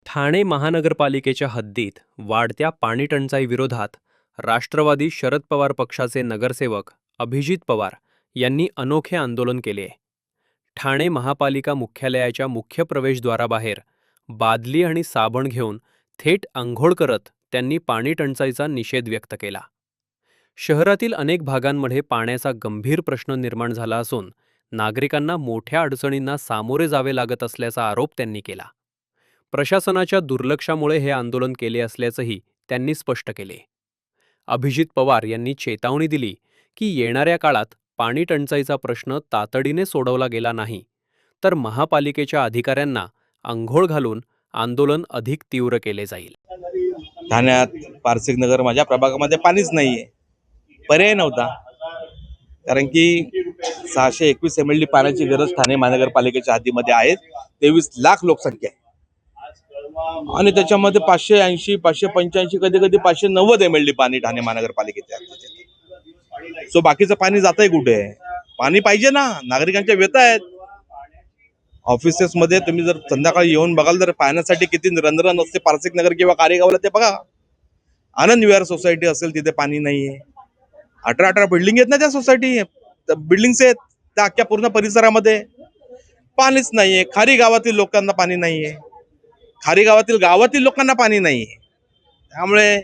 ठाणे महानगरपालिकेच्या हद्दीत वाढत्या पाणीटंचाई विरोधात राष्ट्रवादी शरद पवार पक्षाचे नगरसेवक अभिजित पवार यांनी अनोखे आंदोलन केले. ठाणे महापालिका मुख्यालयाच्या मुख्य प्रवेशद्वाराबाहेर बादली आणि साबण घेऊन थेट अंघोळ करत त्यांनी पाणीटंचाईचा निषेध व्यक्त केला. शहरातील अनेक भागांमध्ये पाण्याचा गंभीर प्रश्न निर्माण झाला असून नागरिकांना मोठ्या अडचणींना सामोरे जावे लागत असल्याचा आरोप त्यांनी केला. प्रशासनाच्या दुर्लक्षामुळे हे आंदोलन केले असल्याचंही त्यांनी स्पष्ट केले. अभिजित पवार यांनी चेतावणी दिली की येणाऱ्या काळात पाणी टंचाईचा प्रश्न तातडीने सोडवला गेला नाही तर महापालिकेच्या अधिकाऱ्यांना अंघोळ घालून आंदोलन अधिक तीव्र केले जाईल. ठाण्यात पारसिक नगर माझ्या प्रभागामध्ये पाणीच नाहीये, पर्याय नव्हता. कारण की 621 MLD पाण्याची गरज ठाणे महानगरपालिकेच्या हद्दीमध्ये आहे. 23 लाख लोकसंख्या आहे आणि त्याच्यामध्ये 580 585 कधी कधी 590 MLD पाणी ठाणे महानगरपालिकेच्या हद्दीत. सो बाकीचं पाणी जातंय कुठे? पाणी पाहिजे ना, नागरिकांच्या व्यथा आहेत. ऑफिसेस मध्ये तुम्ही जर संध्याकाळी येऊन बघाल तर पाण्यासाठी किती रणरण असते पारसिक नगर किंवा कारेगावला ते बघा. आनंद विहार सोसायटी असेल तिथे पाणी नाहीये. 18 बिल्डिंग आहेत ना त्या सोसायटी, बिल्डिंग्स आहेत त्या अख्ख्या पूर्ण परिसरामध्ये पाणीच नाहीये. खारी गावातील लोकांना पाणी नाहीये, खारी गावातील लोकांना पाणी नाहीये. त्यामुळे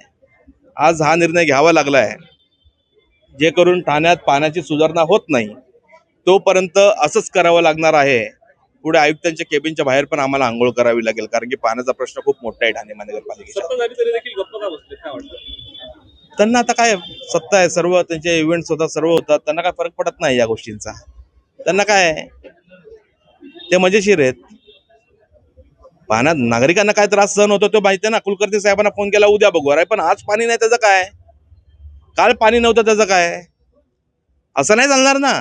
आज हा निर्णय घ्यावा लागलाय. जे करून ठाण्यात पाण्याची सुधारणा होत नाही तोपर्यंत असंच करावं लागणार आहे. पुढे आयुक्तांच्या केबिनच्या बाहेर पण आम्हाला आंघोळ करावी लागेल, कारण की पाण्याचा प्रश्न खूप मोठा आहे ठाणे महानगरपालिकेचा. त्यांना आता काय सत्ता आहे, सर्व त्यांचे इव्हेंट्स होतात, सर्व होतात, त्यांना काय फरक पडत नाही या गोष्टींचा. त्यांना काय ते मजेशीर आहेत. पाण्यात नागरिकांना काय त्रास सहन होतो तो माहिती आहे ना. कुलकर्णी साहेबांना फोन केला, उद्या बघू. अरे पण आज पाणी नाही त्याचं काय, काल पाणी नव्हतं त्याचं काय? असं नाही चालणार ना.